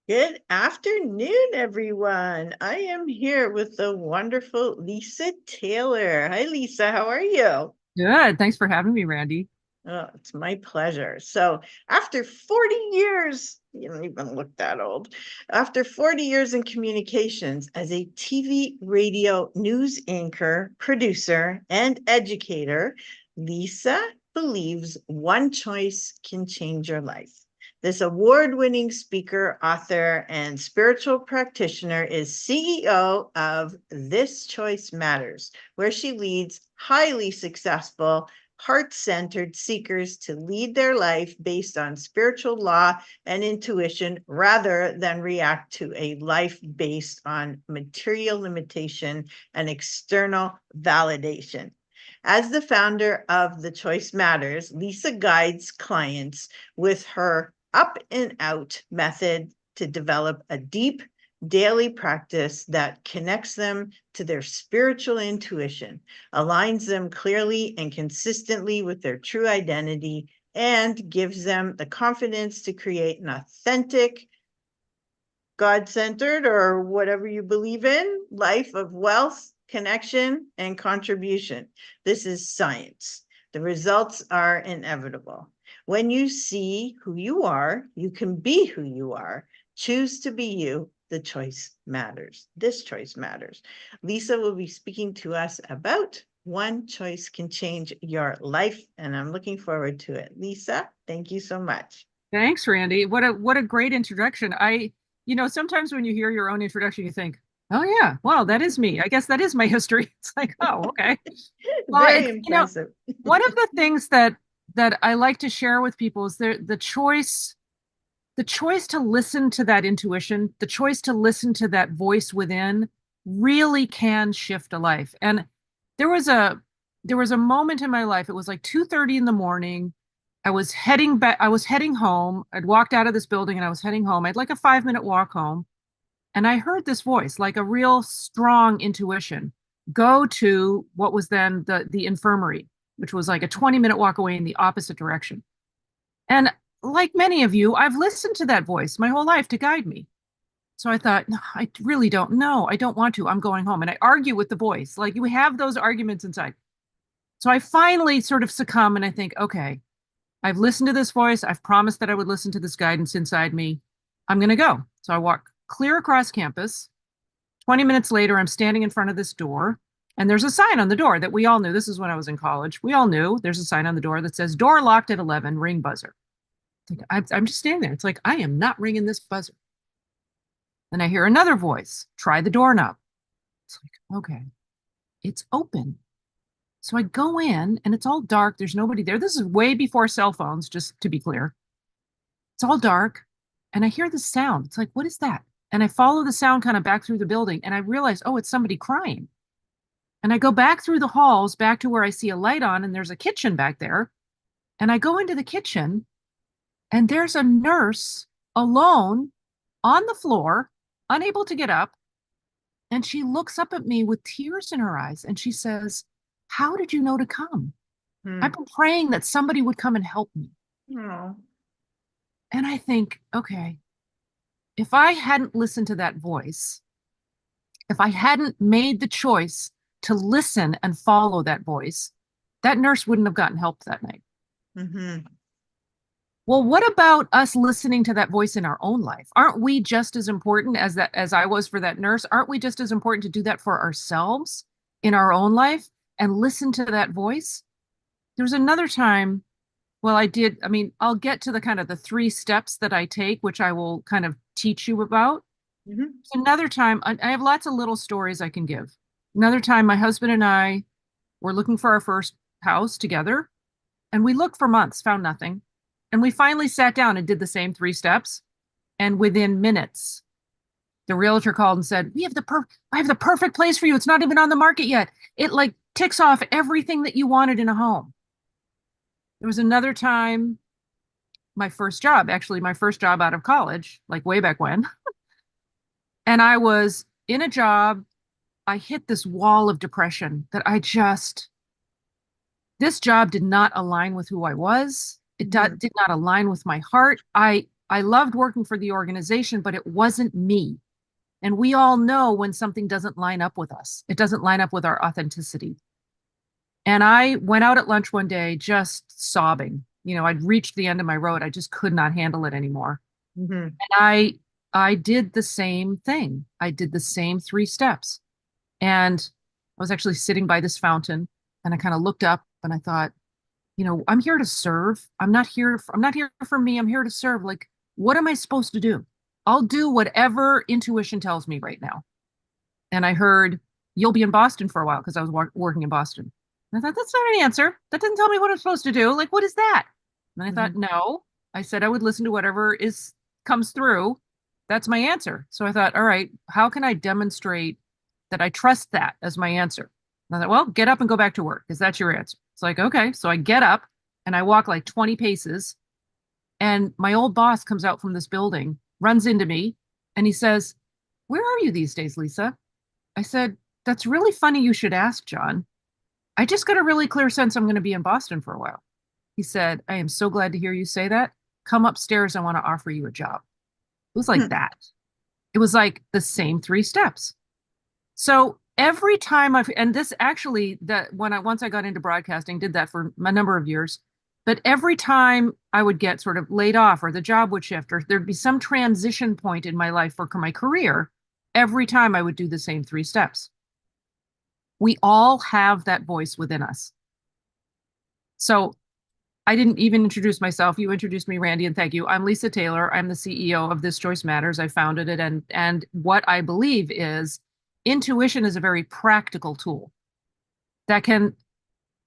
Good afternoon, everyone. I am here with the wonderful Lisa Taylor. Hi, Lisa. How are you? Good. Thanks for having me, Randy. Oh, it's my pleasure. So, after 40 years, you don't even look that old. After 40 years in communications as a TV, radio, news anchor, producer, and educator, Lisa believes one choice can change your life. This award-winning speaker, author, and spiritual practitioner is CEO of This Choice Matters, where she leads highly successful heart-centered seekers to lead their life based on spiritual law and intuition rather than react to a life based on material limitation and external validation. As the founder of The Choice Matters, Lisa guides clients with her up and out method to develop a deep daily practice that connects them to their spiritual intuition, aligns them clearly and consistently with their true identity, and gives them the confidence to create an authentic, God-centered, or whatever you believe in, life of wealth, connection, and contribution. This is science. The results are inevitable. When you see who you are, you can be who you are. Choose to be you. The choice matters. This choice matters. Lisa will be speaking to us about one choice can change your life, and I'm looking forward to it. Lisa, thank you so much. Thanks, Randy. What a great introduction. Sometimes when you hear your own introduction, you think, "Oh yeah, wow, that is me. I guess that is my history." It's like, "Oh, okay." Well, Very impressive. one of the things that I like to share with people is the choice to listen to that intuition, the choice to listen to that voice within really can shift a life. And there was a there was a moment in my life. It was like 2:30 in the morning. I was heading home. I'd walked out of this building and I was heading home. I had like a 5-minute walk home. And I heard this voice, like a real strong intuition, go to what was then the infirmary, which was like a 20-minute walk away in the opposite direction. And like many of you, I've listened to that voice my whole life to guide me. So I thought, no, I really don't know. I don't want to. I'm going home. And I argue with the voice. Like you have those arguments inside. So I finally sort of succumb and I think, okay, I've listened to this voice. I've promised that I would listen to this guidance inside me. I'm going to go. So I walk clear across campus. 20 minutes later, I'm standing in front of this door. And there's a sign on the door that we all knew. This is when I was in college. We all knew there's a sign on the door that says door locked at 11, ring buzzer. It's like, I'm just standing there. It's like, I am not ringing this buzzer. Then I hear another voice, try the doorknob. It's like, okay, it's open. So I go in and it's all dark. There's nobody there. This is way before cell phones, just to be clear. It's all dark. And I hear the sound. It's like, what is that? And I follow the sound kind of back through the building and I realize, oh, it's somebody crying. And I go back through the halls, back to where I see a light on and there's a kitchen back there. And I go into the kitchen and there's a nurse alone on the floor, unable to get up. And she looks up at me with tears in her eyes and she says, how did you know to come? I've Hmm. been praying that somebody would come and help me. Oh. And I think, okay, if I hadn't listened to that voice, if I hadn't made the choice to listen and follow that voice, that nurse wouldn't have gotten help that night. Mm-hmm. Well, what about us listening to that voice in our own life? Aren't we just as important as I was for that nurse? Aren't we just as important to do that for ourselves in our own life and listen to that voice? There was another time, well, I'll get to the kind of the 3 steps that I take, which I will kind of teach you about. Mm-hmm. Another time, I have lots of little stories I can give. Another time, my husband and I were looking for our first house together, and we looked for months, found nothing. And we finally sat down and did the same 3 steps. And within minutes, the realtor called and said, I have the perfect place for you. It's not even on the market yet. It like ticks off everything that you wanted in a home. There was another time, my first job out of college, like way back when. And I was in a job. I hit this wall of depression that this job did not align with who I was. Did not align with my heart. I loved working for the organization, but it wasn't me. And we all know when something doesn't line up with us, it doesn't line up with our authenticity. And I went out at lunch one day just sobbing. I'd reached the end of my road. I just could not handle it anymore. Mhm. And I did the same thing. I did the same 3 steps. And I was actually sitting by this fountain and I kind of looked up and I thought, I'm here to serve. I'm not here for me. I'm here to serve. Like, what am I supposed to do? I'll do whatever intuition tells me right now. And I heard, you'll be in Boston for a while because I was working in Boston. And I thought, that's not an answer. That doesn't tell me what I'm supposed to do. Like, what is that? And I thought, Mhm. no. I said I would listen to whatever comes through. That's my answer. So I thought, all right, how can I demonstrate that I trust that as my answer? And I thought, well, get up and go back to work because that's your answer. It's like, okay. So I get up and I walk like 20 paces. And my old boss comes out from this building, runs into me, and he says, where are you these days, Lisa? I said, that's really funny you should ask, John. I just got a really clear sense I'm going to be in Boston for a while. He said, I am so glad to hear you say that. Come upstairs. I want to offer you a job. It was like Hmm. that. It was like the same 3 steps. So every time and this actually, that once I got into broadcasting, did that for a number of years. But every time I would get sort of laid off or the job would shift or there'd be some transition point in my life for my career, every time I would do the same 3 steps. We all have that voice within us. So I didn't even introduce myself. You introduced me, Randy, and thank you. I'm Lisa Taylor. I'm the CEO of This Choice Matters. I founded it, and what I believe is intuition is a very practical tool that can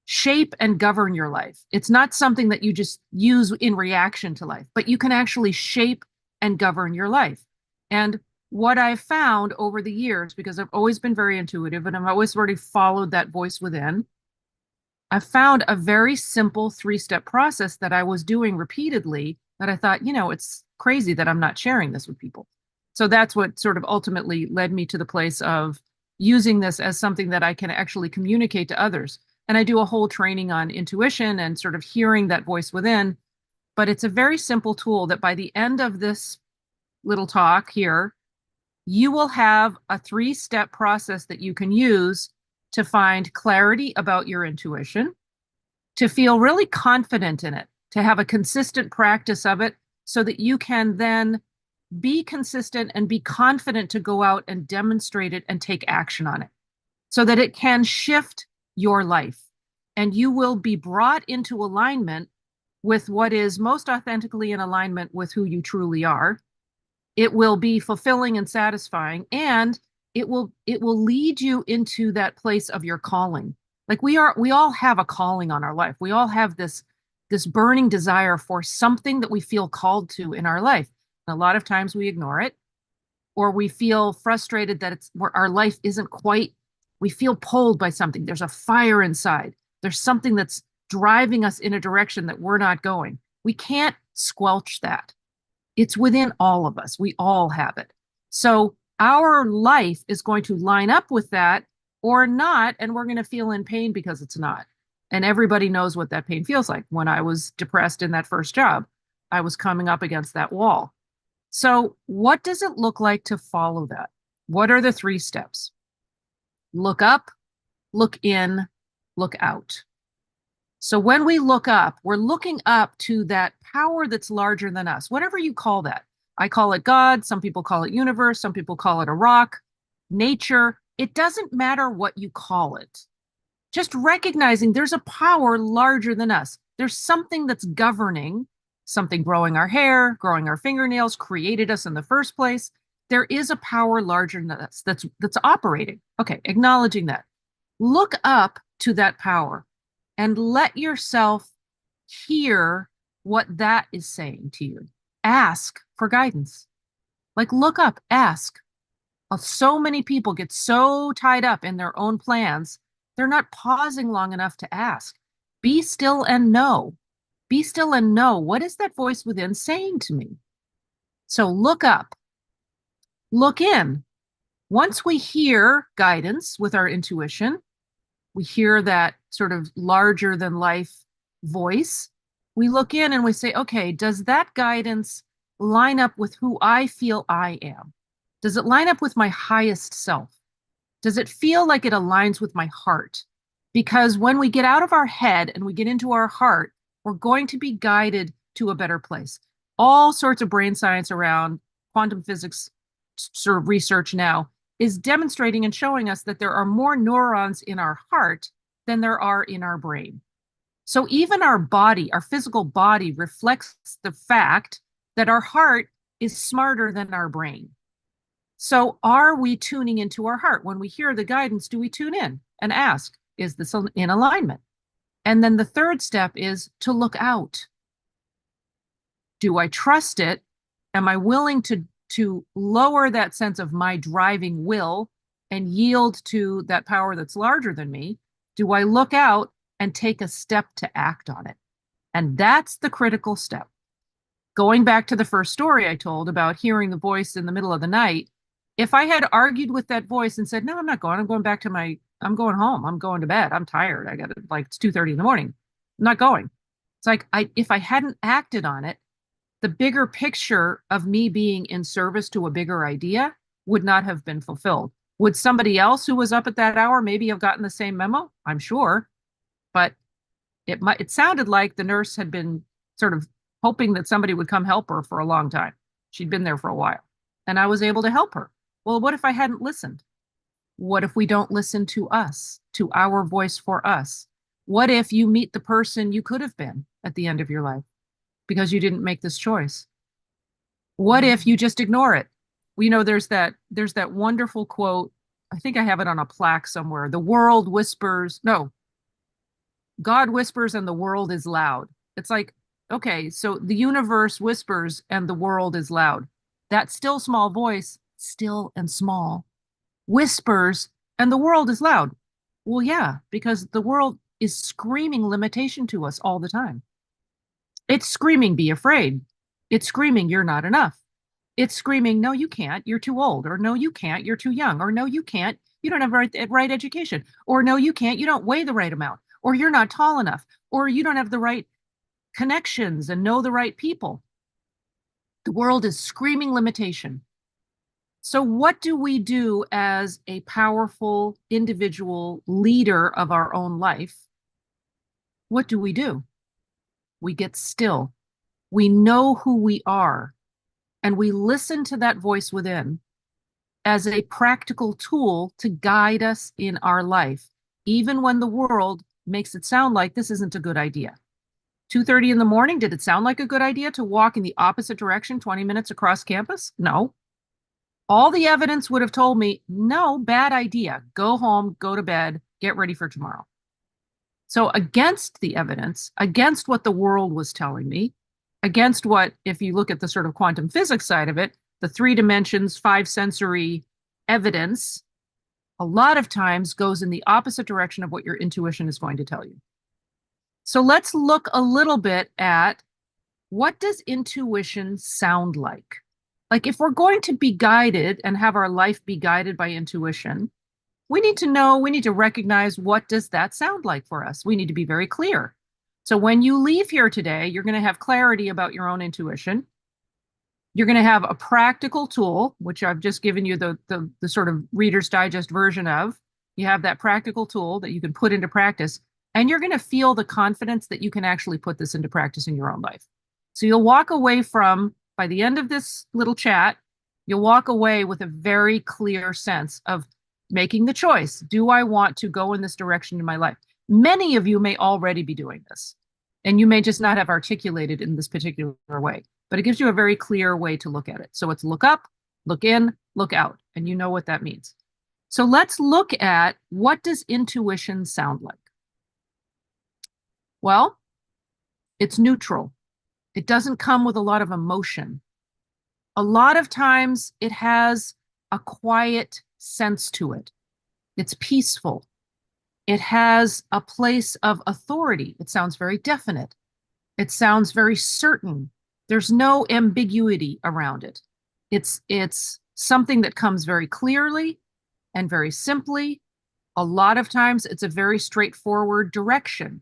shape and govern your life. It's not something that you just use in reaction to life, but you can actually shape and govern your life. And what I've found over the years, because I've always been very intuitive and I've always already followed that voice within, I found a very simple 3 step process that I was doing repeatedly that I thought, it's crazy that I'm not sharing this with people. So that's what sort of ultimately led me to the place of using this as something that I can actually communicate to others. And I do a whole training on intuition and sort of hearing that voice within. But it's a very simple tool that by the end of this little talk here, you will have a 3 step process that you can use to find clarity about your intuition, to feel really confident in it, to have a consistent practice of it so that you can then be consistent and be confident to go out and demonstrate it and take action on it so that it can shift your life. And you will be brought into alignment with what is most authentically in alignment with who you truly are. It will be fulfilling and satisfying, and it will lead you into that place of your calling. Like we all have a calling on our life. We all have this burning desire for something that we feel called to in our life. And a lot of times we ignore it, or we feel frustrated that it's where our life isn't quite, we feel pulled by something. There's a fire inside. There's something that's driving us in a direction that we're not going. We can't squelch that. It's within all of us. We all have it. So our life is going to line up with that or not, and we're going to feel in pain because it's not. And everybody knows what that pain feels like. When I was depressed in that first job, I was coming up against that wall. So, what does it look like to follow that? What are the 3 steps? Look up, look in, look out. So when we look up, we're looking up to that power that's larger than us, whatever you call that. I call it God. Some people call it universe. Some people call it a rock, nature. It doesn't matter what you call it. Just recognizing there's a power larger than us. There's something that's governing, something growing our hair, growing our fingernails, created us in the first place. There is a power larger than us that's operating. Okay, acknowledging that. Look up to that power and let yourself hear what that is saying to you. Ask for guidance. Like look up, ask. So many people get so tied up in their own plans, they're not pausing long enough to ask. Be still and know. Be still and know, what is that voice within saying to me? So look up, look in. Once we hear guidance with our intuition, we hear that sort of larger than life voice, we look in and we say, okay, does that guidance line up with who I feel I am? Does it line up with my highest self? Does it feel like it aligns with my heart? Because when we get out of our head and we get into our heart, we're going to be guided to a better place. All sorts of brain science around quantum physics sort of research now is demonstrating and showing us that there are more neurons in our heart than there are in our brain. So even our body, our physical body, reflects the fact that our heart is smarter than our brain. So are we tuning into our heart? When we hear the guidance, do we tune in and ask, is this in alignment? And then the third step is to look out. Do I trust it? Am I willing to lower that sense of my driving will and yield to that power that's larger than me? Do I look out and take a step to act on it? And that's the critical step. Going back to the first story I told about hearing the voice in the middle of the night, if I had argued with that voice and said, no, I'm not going, I'm going back to I'm going home, I'm going to bed, I'm tired, I got it, like it's 2:30 in the morning, I'm not going. It's like, if I hadn't acted on it, the bigger picture of me being in service to a bigger idea would not have been fulfilled. Would somebody else who was up at that hour maybe have gotten the same memo? I'm sure. But it sounded like the nurse had been sort of hoping that somebody would come help her for a long time. She'd been there for a while. And I was able to help her. Well, what if I hadn't listened? What if we don't listen to us, to our voice for us? What if you meet the person you could have been at the end of your life because you didn't make this choice? What if you just ignore it? You know, there's that wonderful quote. I think I have it on a plaque somewhere. The world whispers, no, God whispers and the world is loud. It's like, okay, so the universe whispers and the world is loud. That still small voice, still and small, whispers and the world is loud. Well, yeah, because the world is screaming limitation to us all the time. It's screaming, be afraid. It's screaming, you're not enough. It's screaming, no, you can't, you're too old. Or no, you can't, you're too young. Or no, you can't, you don't have right education. Or no, you can't, you don't weigh the right amount. Or you're not tall enough. Or you don't have the right connections and know the right people. The world is screaming limitation. So what do we do as a powerful individual leader of our own life? What do? We get still. We know who we are, and we listen to that voice within as a practical tool to guide us in our life, even when the world makes it sound like this isn't a good idea. 2:30 in the morning, did it sound like a good idea to walk in the opposite direction 20 minutes across campus? No. All the evidence would have told me, no, bad idea. Go home, go to bed, get ready for tomorrow. So against the evidence, against what the world was telling me, against what, if you look at the sort of quantum physics side of it, the 3 dimensions, 5 sensory evidence, a lot of times goes in the opposite direction of what your intuition is going to tell you. So let's look a little bit at, what does intuition sound like? Like, if we're going to be guided and have our life be guided by intuition, we need to recognize, what does that sound like for us? We need to be very clear. So when you leave here today, you're going to have clarity about your own intuition. You're going to have a practical tool, which I've just given you the sort of Reader's Digest version of. You have that practical tool that you can put into practice, and you're going to feel the confidence that you can actually put this into practice in your own life. So you'll walk away from, by the end of this little chat, you'll walk away with a very clear sense of making the choice. Do I want to go in this direction in my life? Many of you may already be doing this, and you may just not have articulated in this particular way, but it gives you a very clear way to look at it. So it's look up, look in, look out, and you know what that means. So let's look at, what does intuition sound like? Well, it's neutral. It doesn't come with a lot of emotion. A lot of times it has a quiet sense to it. It's peaceful. It has a place of authority. It sounds very definite. It sounds very certain. There's no ambiguity around it. It's something that comes very clearly and very simply. A lot of times it's a very straightforward direction.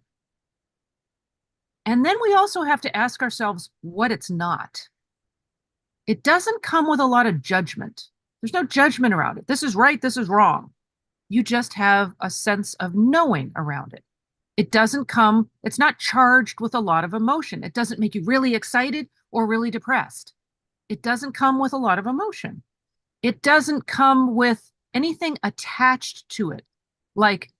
And then we also have to ask ourselves what it's not. It doesn't come with a lot of judgment. There's no judgment around it. This is right, this is wrong. You just have a sense of knowing around it. It doesn't come, it's not charged with a lot of emotion. It doesn't make you really excited or really depressed. It doesn't come with a lot of emotion. It doesn't come with anything attached to it. Like,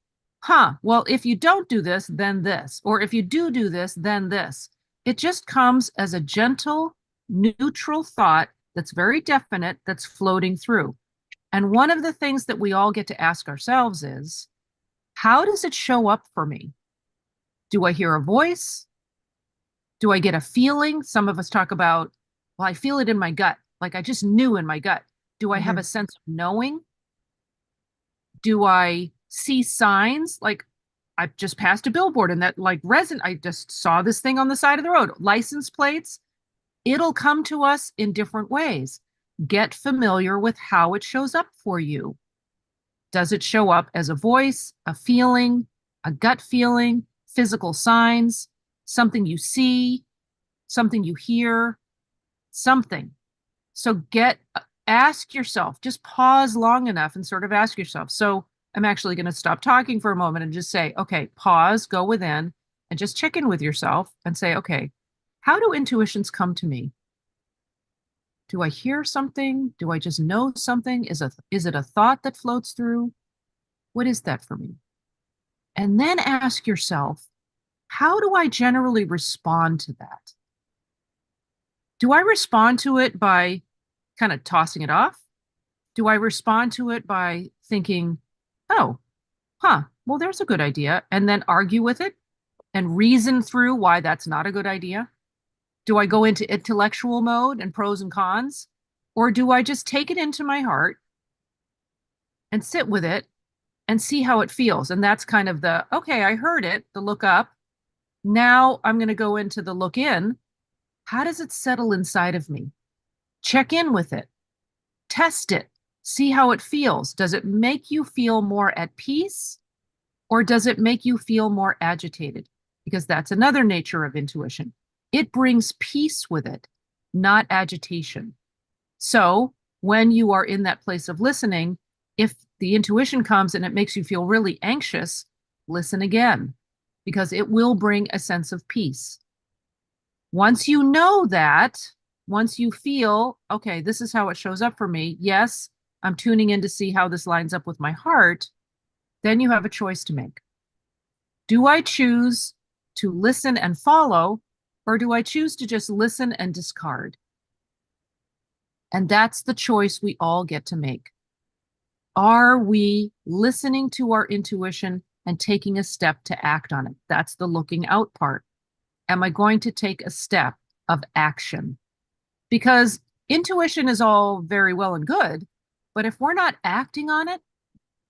well, if you don't do this, then this. Or if you do this, then this. It just comes as a gentle, neutral thought that's very definite, that's floating through. And one of the things that we all get to ask ourselves is, how does it show up for me? Do I hear a voice? Do I get a feeling? Some of us talk about, well, I feel it in my gut. Like I just knew in my gut. Do I have a sense of knowing? Do I see signs? Like I just passed a billboard and that like I just saw this thing on the side of the road. License plates. It'll come to us in different ways. Get familiar with how it shows up for you. Does it show up as a voice, a feeling, a gut feeling, physical signs, something you see, something you hear, something? So ask yourself, just pause long enough and sort of ask yourself. So I'm actually going to stop talking for a moment and just say, okay, pause, go within, and just check in with yourself and say, okay, how do intuitions come to me? Do I hear something? Do I just know something? Is it a thought that floats through? What is that for me? And then ask yourself, how do I generally respond to that? Do I respond to it by kind of tossing it off? Do I respond to it by thinking, oh, well, there's a good idea, and then argue with it and reason through why that's not a good idea? Do I go into intellectual mode and pros and cons? Or do I just take it into my heart and sit with it and see how it feels? And that's kind of okay, I heard it, the look up. Now I'm going to go into the look in. How does it settle inside of me? Check in with it, test it, see how it feels. Does it make you feel more at peace or does it make you feel more agitated? Because that's another nature of intuition. It brings peace with it, not agitation. So when you are in that place of listening, if the intuition comes and it makes you feel really anxious, listen again, because it will bring a sense of peace. Once you know that, once you feel, okay, this is how it shows up for me. Yes, I'm tuning in to see how this lines up with my heart. Then you have a choice to make. Do I choose to listen and follow, or do I choose to just listen and discard? And that's the choice we all get to make. Are we listening to our intuition and taking a step to act on it? That's the looking out part. Am I going to take a step of action? Because intuition is all very well and good, but if we're not acting on it,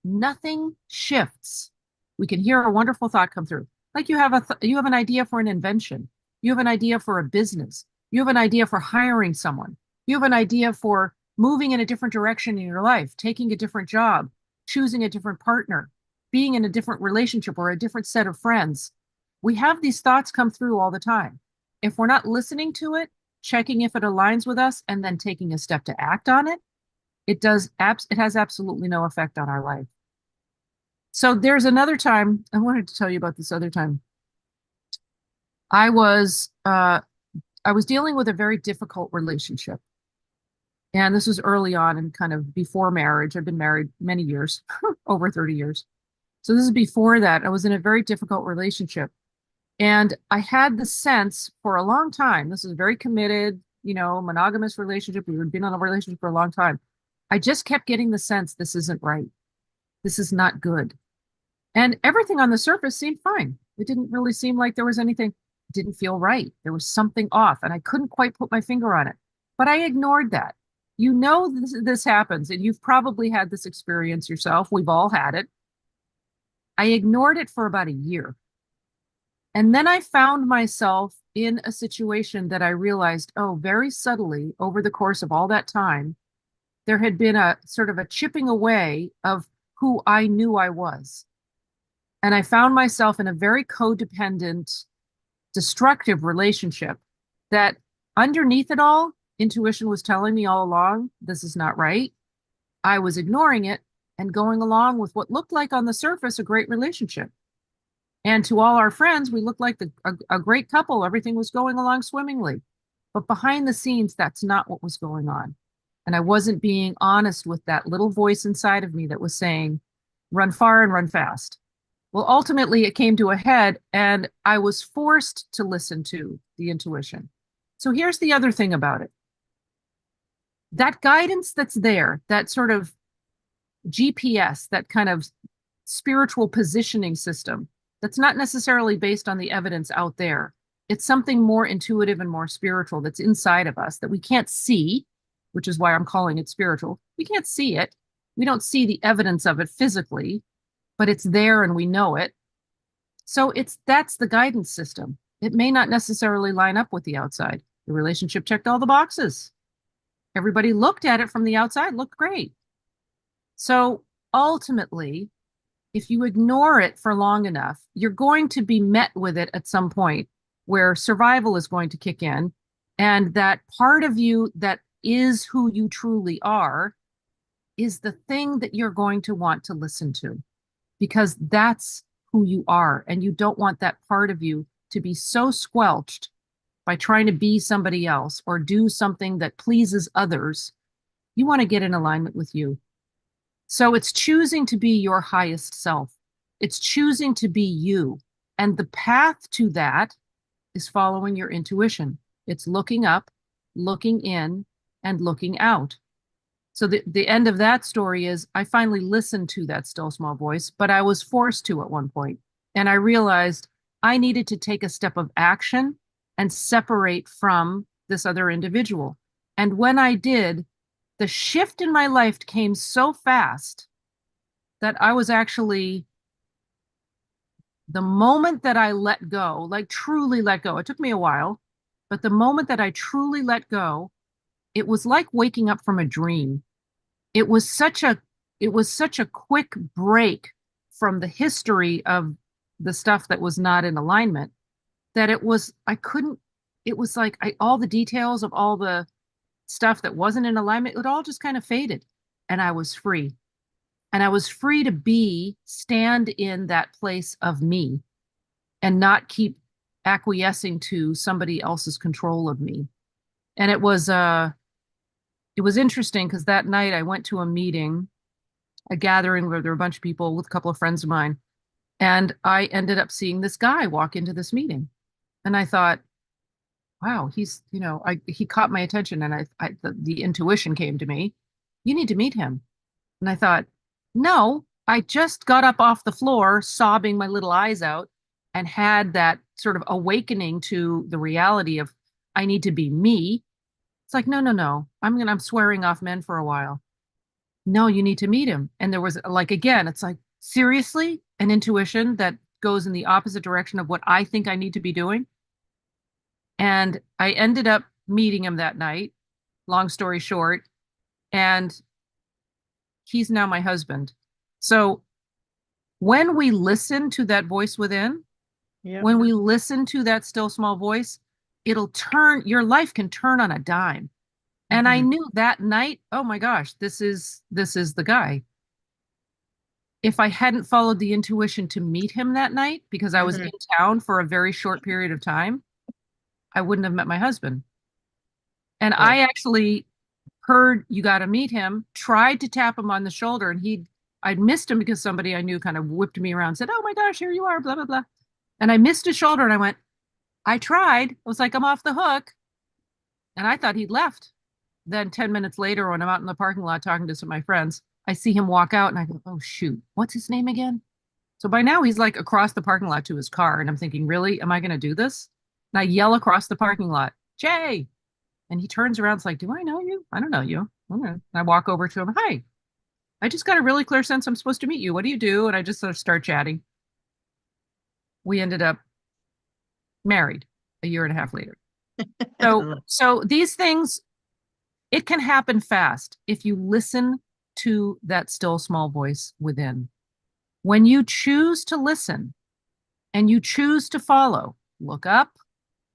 nothing shifts. We can hear a wonderful thought come through. Like you have an idea for an invention. You have an idea for a business. You have an idea for hiring someone. You have an idea for moving in a different direction in your life, taking a different job, choosing a different partner, being in a different relationship or a different set of friends. We have these thoughts come through all the time. If we're not listening to it, checking if it aligns with us, and then taking a step to act on it, it has absolutely no effect on our life. So there's another time, I wanted to tell you about this other time. I was dealing with a very difficult relationship. And this was early on and kind of before marriage. I've been married many years, over 30 years. So this is before that. I was in a very difficult relationship. And I had the sense for a long time, this is a very committed, monogamous relationship. We had been in a relationship for a long time. I just kept getting the sense this isn't right. This is not good. And everything on the surface seemed fine. It didn't really seem like there was anything, didn't feel right. There was something off and I couldn't quite put my finger on it. But I ignored that. This happens and you've probably had this experience yourself. We've all had it. I ignored it for about a year. And then I found myself in a situation that I realized, very subtly over the course of all that time, there had been a sort of a chipping away of who I knew I was. And I found myself in a very codependent, destructive relationship that underneath it all, intuition was telling me all along, this is not right. I was ignoring it and going along with what looked like on the surface a great relationship. And to all our friends, we looked like a great couple. Everything was going along swimmingly. But behind the scenes, that's not what was going on. And I wasn't being honest with that little voice inside of me that was saying, run far and run fast. Well, ultimately, it came to a head, and I was forced to listen to the intuition. So here's the other thing about it. That guidance that's there, that sort of GPS, that kind of spiritual positioning system, that's not necessarily based on the evidence out there. It's something more intuitive and more spiritual that's inside of us that we can't see, which is why I'm calling it spiritual. We can't see it. We don't see the evidence of it physically, but it's there and we know it. So that's the guidance system. It may not necessarily line up with the outside. The relationship checked all the boxes. Everybody looked at it from the outside, looked great. So ultimately, if you ignore it for long enough, you're going to be met with it at some point where survival is going to kick in. And that part of you that is who you truly are is the thing that you're going to want to listen to, because that's who you are. And you don't want that part of you to be so squelched by trying to be somebody else or do something that pleases others. You want to get in alignment with you. So it's choosing to be your highest self. It's choosing to be you. And the path to that is following your intuition. It's looking up, looking in, and looking out. So the end of that story is I finally listened to that still small voice, but I was forced to at one point. And I realized I needed to take a step of action and separate from this other individual. And when I did, the shift in my life came so fast that I was actually, the moment that I let go, like truly let go, it took me a while, but the moment that I truly let go, it was like waking up from a dream. It was such a quick break from the history of the stuff that was not in alignment that it was like all the details of all the stuff that wasn't in alignment, it all just kind of faded. And I was free. And I was free to stand in that place of me and not keep acquiescing to somebody else's control of me. And it was interesting because that night I went to a meeting, a gathering where there were a bunch of people with a couple of friends of mine. And I ended up seeing this guy walk into this meeting. And I thought, wow, he caught my attention, and the intuition came to me. You need to meet him. And I thought, no, I just got up off the floor, sobbing my little eyes out, and had that sort of awakening to the reality of I need to be me. It's like, no. I'm swearing off men for a while. No, you need to meet him. And there was like, again, it's like, seriously, an intuition that goes in the opposite direction of what I think I need to be doing. And I ended up meeting him that night, long story short, and he's now my husband. So when we listen to that voice within, Yep. when we listen to that still small voice, your life can turn on a dime. And I knew that night, oh my gosh, this is the guy. If I hadn't followed the intuition to meet him that night, because I was in town for a very short period of time, I wouldn't have met my husband. And I actually heard you got to meet him, tried to tap him on the shoulder, and I'd missed him because somebody I knew kind of whipped me around and said, oh my gosh, here you are, blah, blah, blah. And I missed his shoulder and I went, I tried. I was like, I'm off the hook. And I thought he'd left. Then 10 minutes later, when I'm out in the parking lot talking to some of my friends, I see him walk out and I go, oh shoot, what's his name again? So by now he's like across the parking lot to his car. And I'm thinking, really, am I going to do this? And I yell across the parking lot, Jay. And he turns around, it's like, do I know you? I don't know you. Okay. And I walk over to him, hi. I just got a really clear sense I'm supposed to meet you. What do you do? And I just sort of start chatting. We ended up married a year and a half later. So these things, it can happen fast if you listen to that still small voice within. When you choose to listen and you choose to follow, look up,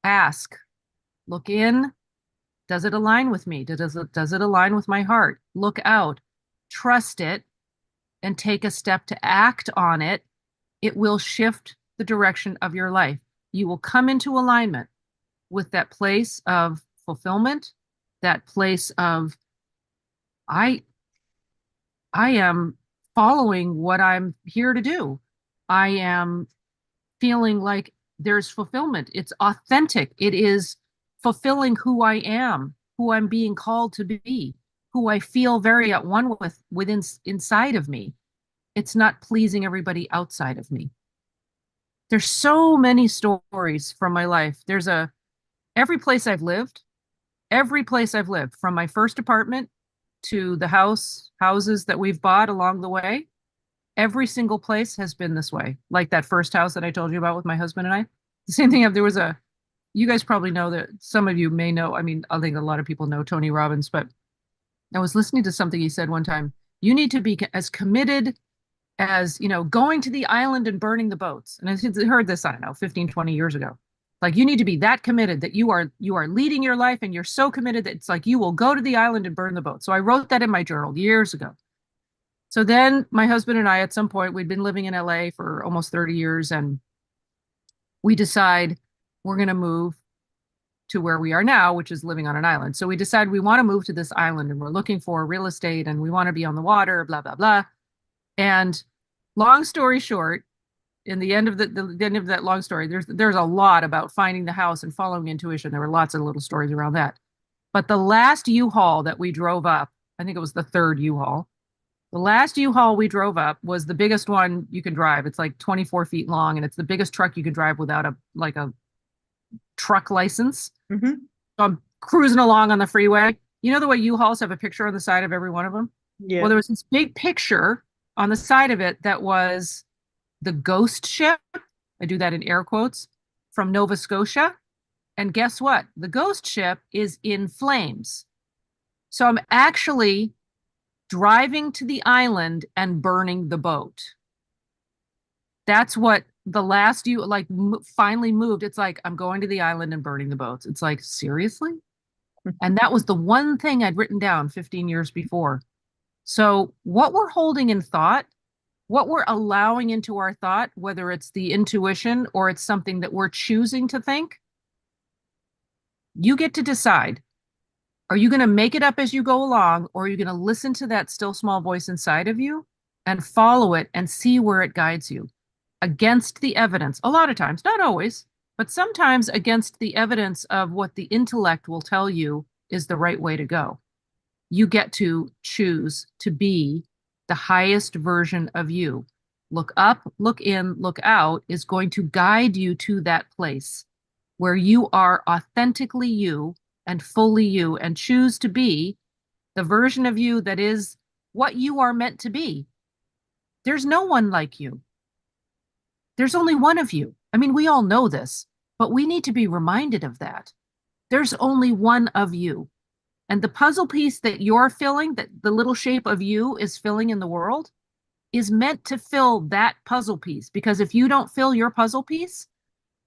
ask, look in, Does it align with me? Does it align with my heart? Look out, trust it, and take a step to act on it. It will shift the direction of your life. You will come into alignment with that place of fulfillment, that place of I I am following what I'm here to do. I am feeling like there's fulfillment. It's authentic. It is fulfilling who I am, who I'm being called to be, who I feel very at one with within inside of me. It's not pleasing everybody outside of me. There's so many stories from my life. There's a every place I've lived, from my first apartment to the houses that we've bought along the way, every single place has been this way. Like that first house that I told you about with my husband and I. The same thing, there was a, you guys probably know that, some of you may know, I mean, I think a lot of people know Tony Robbins, but I was listening to something he said one time. You need to be as committed as, going to the island and burning the boats. And I heard this, I don't know, 15, 20 years ago. Like, you need to be that committed that you are leading your life, and you're so committed that it's like you will go to the island and burn the boat. So I wrote that in my journal years ago. So then my husband and I, at some point, we'd been living in LA for almost 30 years, and we decide we're going to move to where we are now, which is living on an island. So we decide we want to move to this island, and we're looking for real estate, and we want to be on the water, blah, blah, blah. And long story short, in the end of the end of that long story, there's a lot about finding the house and following intuition. There were lots of little stories around that. But the last U-Haul that we drove up, I think it was the third U-Haul. The last U-Haul we drove up was the biggest one you can drive. It's like 24 feet long, and it's the biggest truck you can drive without a truck license. Mm-hmm. So I'm cruising along on the freeway. You know the way U-Hauls have a picture on the side of every one of them? Yeah. Well, there was this big picture on the side of it that was the ghost ship. I do that in air quotes, from Nova Scotia. And guess what? The ghost ship is in flames. So I'm actually driving to the island and burning the boat. That's what the last you finally moved. It's like, I'm going to the island and burning the boats. It's like, seriously? And that was the one thing I'd written down 15 years before. So what we're holding in thought, what we're allowing into our thought, whether it's the intuition or it's something that we're choosing to think, you get to decide. Are you going to make it up as you go along, or are you going to listen to that still small voice inside of you and follow it and see where it guides you against the evidence? A lot of times, not always, but sometimes against the evidence of what the intellect will tell you is the right way to go. You get to choose to be the highest version of you. Look up, look in, look out is going to guide you to that place where you are authentically you and fully you, and choose to be the version of you that is what you are meant to be. There's no one like you. There's only one of you. I mean, we all know this, but we need to be reminded of that. There's only one of you. And the puzzle piece that you're filling, that the little shape of you is filling in the world, is meant to fill that puzzle piece. Because if you don't fill your puzzle piece,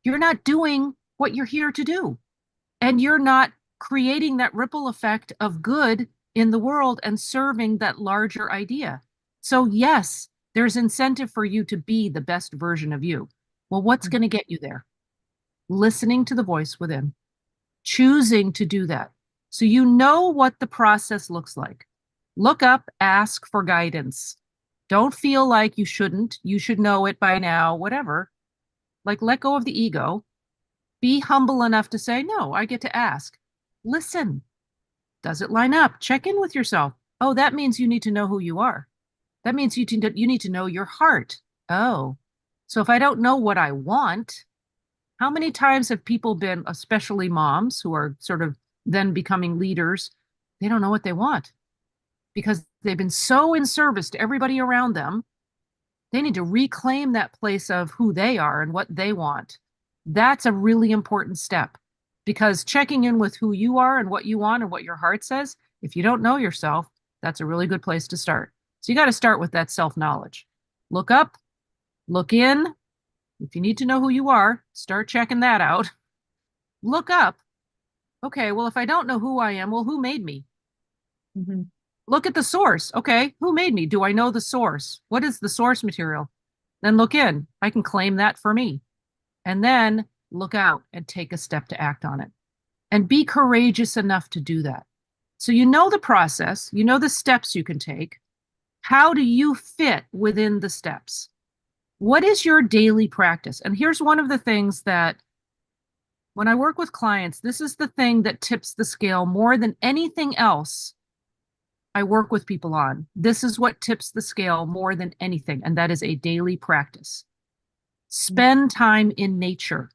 you're not doing what you're here to do. And you're not creating that ripple effect of good in the world and serving that larger idea. So yes, there's incentive for you to be the best version of you. Well, what's going to get you there? Listening to the voice within, choosing to do that. So you know what the process looks like. Look up, ask for guidance. Don't feel like you shouldn't. You should know it by now, whatever. Like, let go of the ego. Be humble enough to say, no, I get to ask. Listen. Does it line up? Check in with yourself. Oh, that means you need to know who you are. That means you need to know your heart. Oh, so if I don't know what I want, how many times have people been, especially moms who are sort of then becoming leaders, they don't know what they want because they've been so in service to everybody around them. They need to reclaim that place of who they are and what they want. That's a really important step, because checking in with who you are and what you want and what your heart says, if you don't know yourself, that's a really good place to start. So you got to start with that self-knowledge. Look up, look in. If you need to know who you are, start checking that out. Look up, Okay, well, if I don't know who I am, well, who made me? Mhm. Look at the source. Okay, who made me? Do I know the source? What is the source material? Then look in. I can claim that for me. And then look out and take a step to act on it. And be courageous enough to do that. So you know the process, you know the steps you can take. How do you fit within the steps? What is your daily practice? And here's one of the things that when I work with clients, this is the thing that tips the scale more than anything else I work with people on. This is what tips the scale more than anything, and that is a daily practice. Spend time in nature.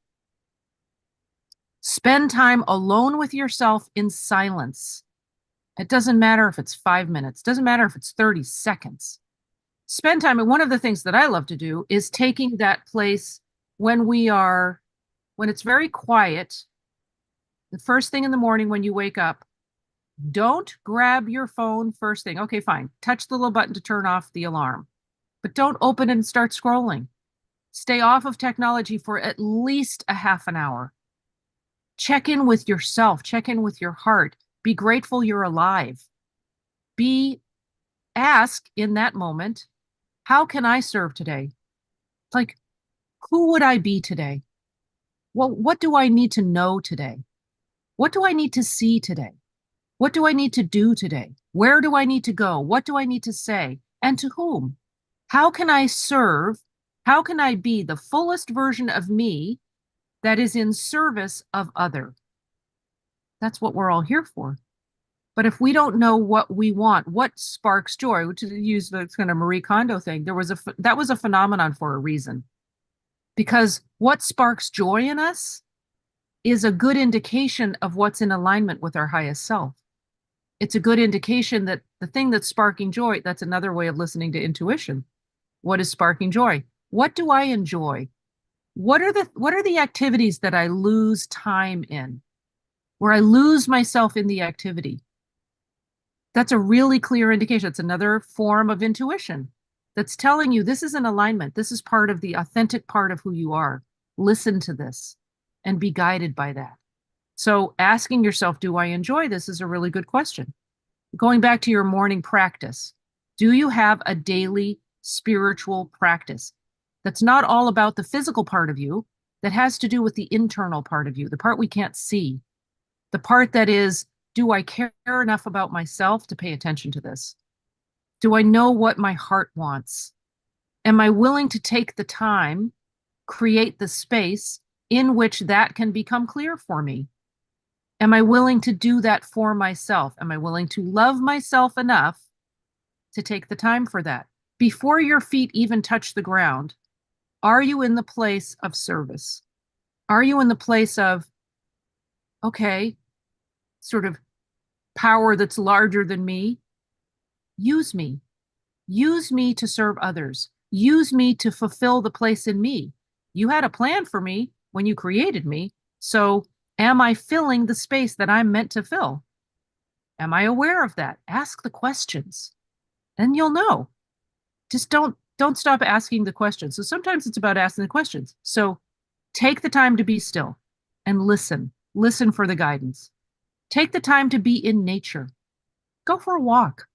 Spend time alone with yourself in silence. It doesn't matter if it's 5 minutes, doesn't matter if it's 30 seconds. Spend time. And one of the things that I love to do is taking that place when when it's very quiet, the first thing in the morning when you wake up, don't grab your phone first thing. Okay, fine. Touch the little button to turn off the alarm, but don't open it and start scrolling. Stay off of technology for at least a half an hour. Check in with yourself, check in with your heart. Be grateful you're alive. Be Ask in that moment, how can I serve today? Like, who would I be today? Well, what do I need to know today? What do I need to see today? What do I need to do today? Where do I need to go? What do I need to say? And to whom? How can I serve? How can I be the fullest version of me that is in service of other? That's what we're all here for. But if we don't know what we want, what sparks joy, which is use the kind of Marie Kondo thing, that was a phenomenon for a reason. Because what sparks joy in us is a good indication of what's in alignment with our highest self. It's a good indication that the thing that's sparking joy, that's another way of listening to intuition. What is sparking joy? What do I enjoy? What are the activities that I lose time in? Where I lose myself in the activity. That's a really clear indication. It's another form of intuition that's telling you this is an alignment. This is part of the authentic part of who you are. Listen to this and be guided by that. So asking yourself, do I enjoy this, is a really good question. Going back to your morning practice, do you have a daily spiritual practice that's not all about the physical part of you, that has to do with the internal part of you, the part we can't see, the part that is, do I care enough about myself to pay attention to this? Do I know what my heart wants? Am I willing to take the time, create the space in which that can become clear for me? Am I willing to do that for myself? Am I willing to love myself enough to take the time for that? Before your feet even touch the ground, are you in the place of service? Are you in the place of, okay, sort of power that's larger than me? Use me. Use me to serve others. Use me to fulfill the place in me. You had a plan for me when you created me. So am I filling the space that I'm meant to fill? Am I aware of that? Ask the questions and you'll know. Just don't stop asking the questions. So sometimes it's about asking the questions. So take the time to be still and listen. Listen for the guidance. Take the time to be in nature. Go for a walk.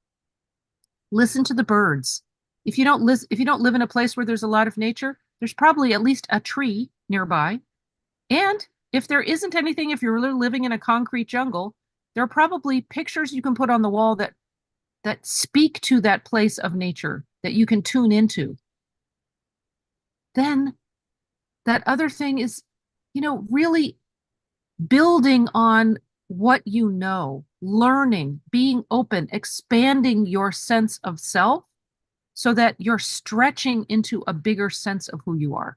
Listen to the birds. If you don't live in a place where there's a lot of nature, there's probably at least a tree nearby. And if there isn't anything, if you're really living in a concrete jungle, there are probably pictures you can put on the wall that speak to that place of nature that you can tune into. Then that other thing is, really building on what you know, learning, being open, expanding your sense of self so that you're stretching into a bigger sense of who you are.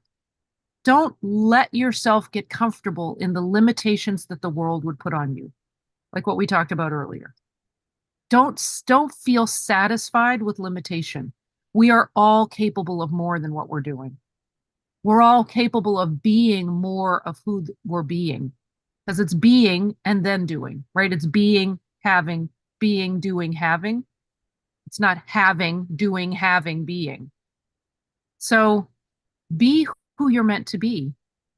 Don't let yourself get comfortable in the limitations that the world would put on you, like what we talked about earlier. Don't feel satisfied with limitation. We are all capable of more than what we're doing. We're all capable of being more of who we're being, because it's being and then doing, right? It's being, having, being, doing, having. It's not having, doing, having, being. So be who you're meant to be.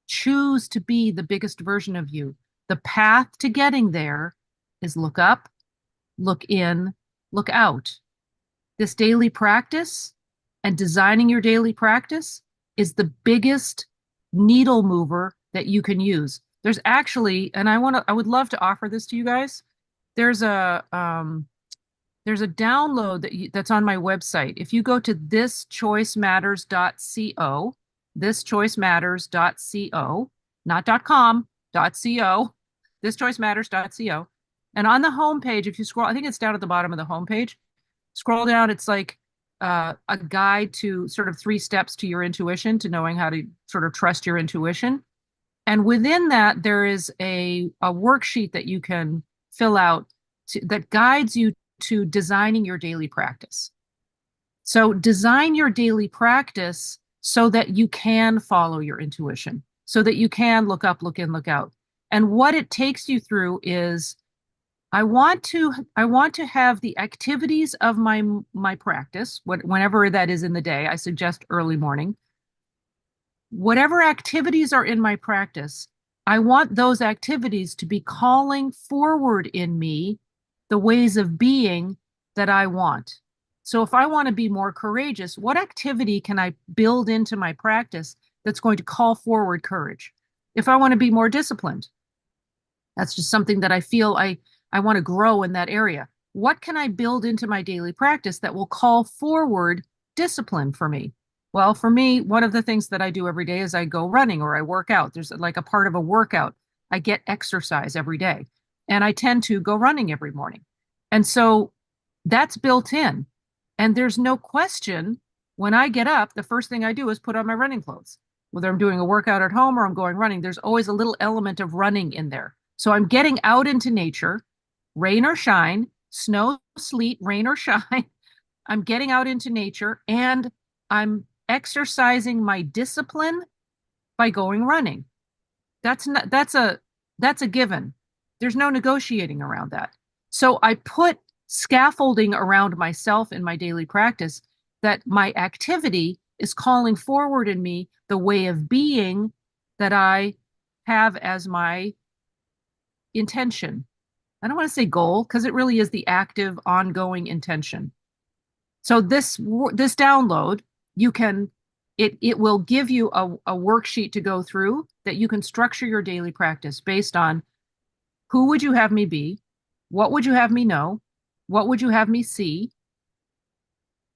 Choose to be the biggest version of you. The path to getting there is look up, look in, look out. This daily practice and designing your daily practice is the biggest needle mover that you can use. There's actually, and I would love to offer this to you guys. There's a download that's on my website. If you go to thischoicematters.co, thischoicematters.co, not .com, .co, thischoicematters.co. And on the homepage, if you scroll, I think it's down at the bottom of the homepage, scroll down, it's like a guide to sort of 3 steps to your intuition, to knowing how to sort of trust your intuition. And within that, there is a worksheet that you can fill out that guides you to designing your daily practice. So design your daily practice so that you can follow your intuition, so that you can look up, look in, look out. And what it takes you through is I want to have the activities of my practice, whenever that is in the day. I suggest early morning. Whatever activities are in my practice, I want those activities to be calling forward in me the ways of being that I want. So if I want to be more courageous, what activity can I build into my practice that's going to call forward courage? If I want to be more disciplined, that's just something that I feel I want to grow in that area. What can I build into my daily practice that will call forward discipline for me? Well, for me, one of the things that I do every day is I go running or I work out. There's like a part of a workout. I get exercise every day, and I tend to go running every morning. And so that's built in. And there's no question, when I get up, the first thing I do is put on my running clothes. Whether I'm doing a workout at home or I'm going running, there's always a little element of running in there. So I'm getting out into nature, rain or shine, snow, sleet, rain or shine. I'm getting out into nature, and I'm exercising my discipline by going running. That's a given. There's no negotiating around that. So I put scaffolding around myself in my daily practice that my activity is calling forward in me the way of being that I have as my intention. I don't want to say goal, because it really is the active, ongoing intention. So this download, it will give you a worksheet to go through that you can structure your daily practice based on who would you have me be, what would you have me know, what would you have me see,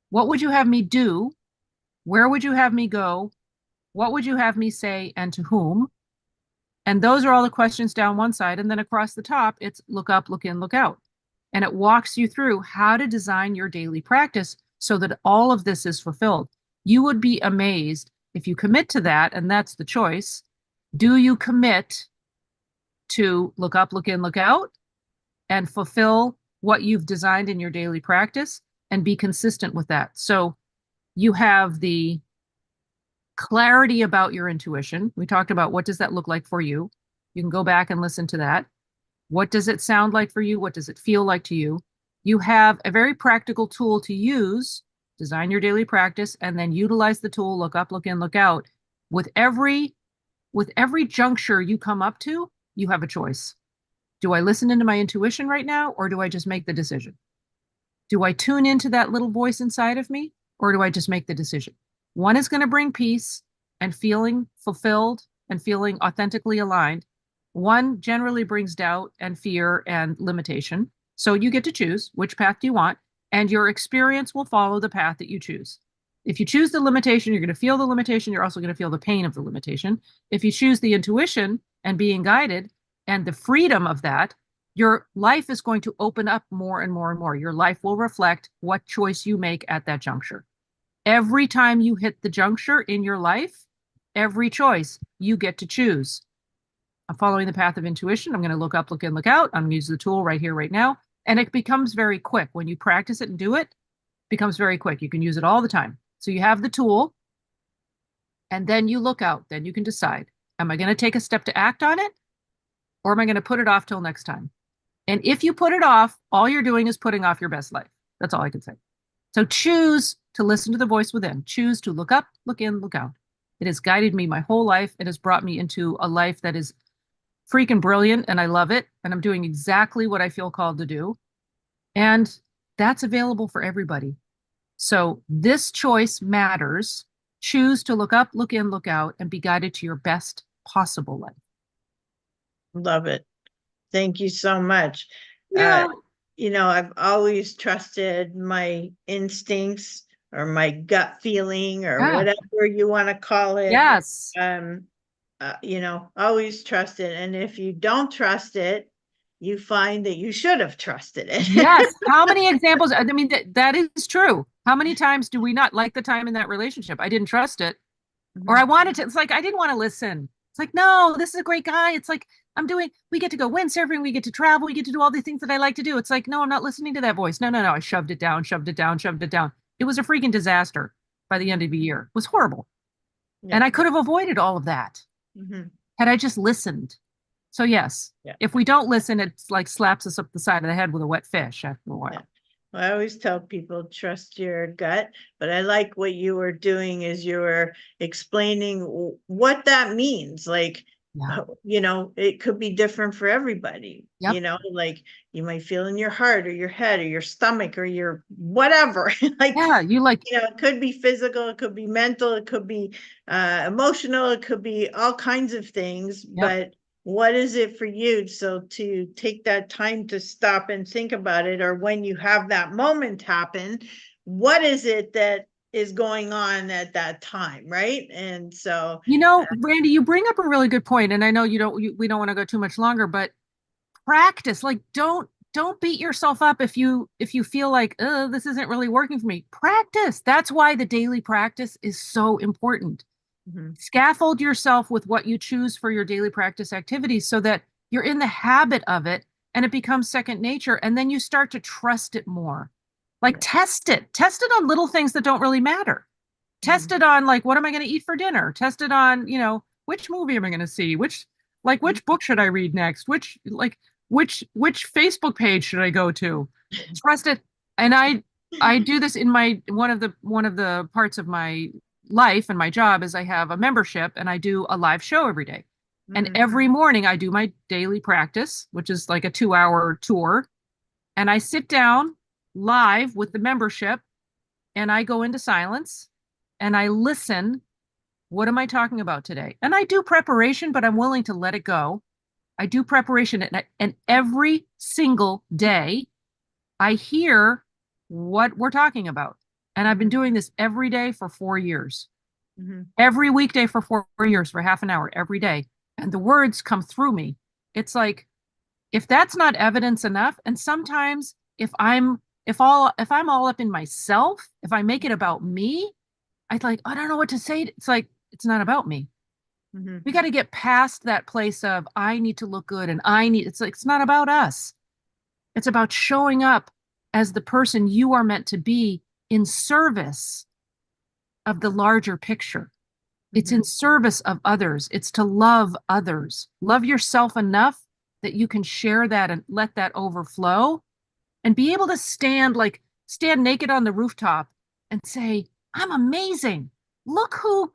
what would you have me do, where would you have me go, what would you have me say, and to whom. And those are all the questions down one side. And then across the top, it's look up, look in, look out. And it walks you through how to design your daily practice so that all of this is fulfilled. You would be amazed if you commit to that, and that's the choice. Do you commit to look up, look in, look out, and fulfill what you've designed in your daily practice and be consistent with that? So you have the clarity about your intuition. We talked about what does that look like for you. You can go back and listen to that. What does it sound like for you? What does it feel like to you? You have a very practical tool to use, design your daily practice, and then utilize the tool, look up, look in, look out. With every juncture you come up to, you have a choice. Do I listen into my intuition right now, or do I just make the decision? Do I tune into that little voice inside of me, or do I just make the decision? One is going to bring peace and feeling fulfilled and feeling authentically aligned. One generally brings doubt and fear and limitation. So you get to choose which path do you want, and your experience will follow the path that you choose. If you choose the limitation, you're going to feel the limitation. You're also going to feel the pain of the limitation. If you choose the intuition and being guided and the freedom of that, your life is going to open up more and more and more. Your life will reflect what choice you make at that juncture. Every time you hit the juncture in your life, every choice, you get to choose. I'm following the path of intuition. I'm going to look up, look in, look out. I'm going to use the tool right here, right now. And it becomes very quick. When you practice it and do it, it becomes very quick. You can use it all the time. So you have the tool, and then you look out. Then you can decide, am I going to take a step to act on it, or am I going to put it off till next time? And if you put it off, all you're doing is putting off your best life. That's all I can say. So choose to listen to the voice within. Choose to look up, look in, look out. It has guided me my whole life. It has brought me into a life that is freaking brilliant and I love it. And I'm doing exactly what I feel called to do. And that's available for everybody. So this choice matters. Choose to look up, look in, look out, and be guided to your best possible life. Love it. Thank you so much. Yeah. I've always trusted my instincts or my gut feeling or Yeah. whatever you want to call it. Yes. Always trust it. And if you don't trust it, you find that you should have trusted it. Yes. How many examples? I mean, that is true. How many times do we not like the time in that relationship? I didn't trust it, or I wanted to. It's like I didn't want to listen. It's like, no, this is a great guy. It's like we get to go windsurfing, we get to travel, we get to do all the things that I like to do. It's like, no, I'm not listening to that voice. No, no, no. I shoved it down, shoved it down, shoved it down. It was a freaking disaster by the end of the year. It was horrible. Yeah. And I could have avoided all of that had I just listened. So yes, if we don't listen, it's like slaps us up the side of the head with a wet fish after a while. Yeah. Well, I always tell people trust your gut, but I like what you were doing is you were explaining what that means. Like, it could be different for everybody. Like you might feel in your heart or your head or your stomach or your whatever. It could be physical, it could be mental, it could be emotional, it could be all kinds of things. But what is it for you? So to take that time to stop and think about it, or when you have that moment happen, what is it that is going on at that time, right? And so, Randy, you bring up a really good point, and I know we don't want to go too much longer, but practice. Like, don't beat yourself up if you feel like, oh, this isn't really working for me. Practice. That's why the daily practice is so important. Scaffold yourself with what you choose for your daily practice activities so that you're in the habit of it and it becomes second nature. And then you start to trust it more. Like test it on little things that don't really matter. Test it on like, what am I going to eat for dinner? Test it on, which movie am I going to see? Which book should I read next? Which Facebook page should I go to? Trust it. And I do this in one of the parts of my life and my job is I have a membership and I do a live show every day. And every morning I do my daily practice, which is like a 2-hour tour. And I sit down live with the membership and I go into silence and I listen. What am I talking about today? And I do preparation, but I'm willing to let it go. I do preparation and every single day I hear what we're talking about. And I've been doing this every day for 4 years. Every weekday for 4 years for half an hour every day. And the words come through me. It's like, if that's not evidence enough, and sometimes if I'm all up in myself, if I make it about me, I don't know what to say. It's like, it's not about me. We got to get past that place of I need to look good and it's not about us. It's about showing up as the person you are meant to be in service of the larger picture. It's in service of others. It's to love others. Love yourself enough that you can share that and let that overflow and be able to stand naked on the rooftop and say, I'm amazing. Look who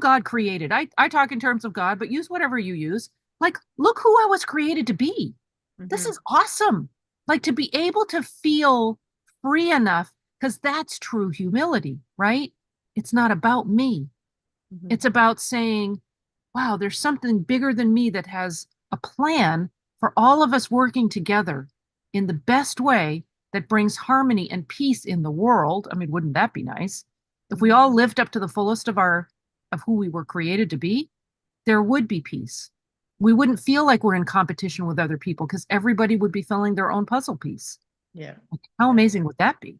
God created. I talk in terms of God, but use whatever you use. Like, look who I was created to be. This is awesome. Like, to be able to feel free enough, because that's true humility, right? It's not about me. It's about saying, wow, there's something bigger than me that has a plan for all of us working together in the best way that brings harmony and peace in the world. I mean, wouldn't that be nice? If we all lived up to the fullest of who we were created to be, there would be peace. We wouldn't feel like we're in competition with other people because everybody would be filling their own puzzle piece. Yeah. How amazing would that be?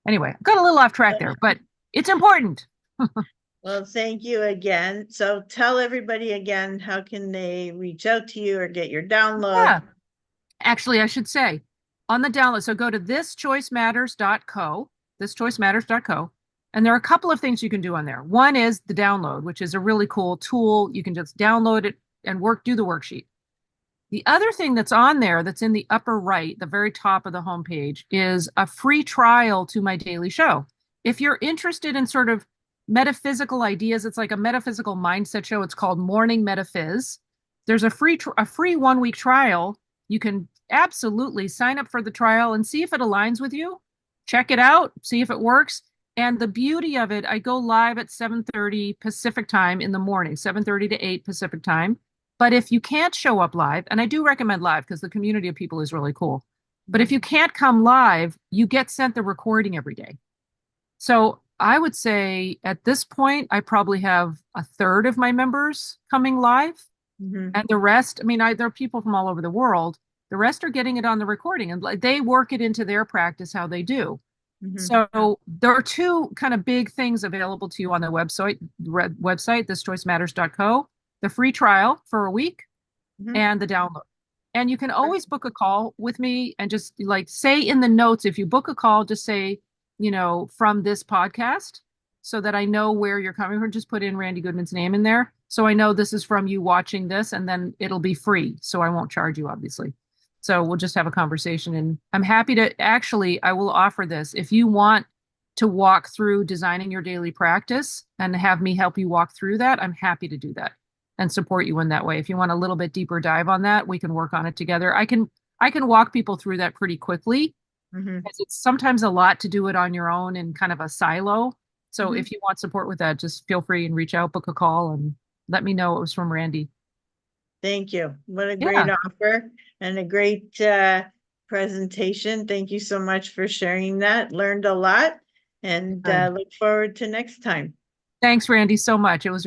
Anyway, I got a little off track there, but it's important. Well, thank you again. So tell everybody again, how can they reach out to you or get your download? Yeah. Actually, I should say on the download. So go to thischoicematters.co, and there are a couple of things you can do on there. One is the download, which is a really cool tool. You can just download it and do the worksheet. The other thing that's on there that's in the upper right, the very top of the homepage, is a free trial to my daily show. If you're interested in sort of metaphysical ideas, it's like a metaphysical mindset show. It's called Morning Metaphys. there's a free 1 week trial. You can absolutely sign up for the trial and see if it aligns with you. Check it out, see if it works. And the beauty of it, I go live at 7:30 Pacific time in the morning, 7:30 to 8 Pacific time. But if you can't show up live, and I do recommend live because the community of people is really cool. But if you can't come live, you get sent the recording every day. So I would say at this point, I probably have a third of my members coming live. Mhm. And the rest, I mean, there are people from all over the world. The rest are getting it on the recording and they work it into their practice how they do. Mhm. So there are two kind of big things available to you on the website, thischoicematters.co, the free trial for a week Mhm. and the download. And you can always book a call with me and just like say in the notes, if you book a call, just say, from this podcast so that I know where you're coming from. Just put in Randy Goodman's name in there. So I know this is from you watching this, and then it'll be free. So I won't charge you, obviously. So we'll just have a conversation. And I'm happy to actually, I will offer this. If you want to walk through designing your daily practice and have me help you walk through that, I'm happy to do that and support you in that way. If you want a little bit deeper dive on that, we can work on it together. I can walk people through that pretty quickly Mhm. because it's sometimes a lot to do it on your own in kind of a silo. So Mhm. if you want support with that, just feel free and reach out, book a call, and let me know it was from Randy. Thank you. What a great Yeah, offer and a great presentation. Thank you so much for sharing that. Learned a lot and good. look forward to next time. Thanks, Randy, so much. It was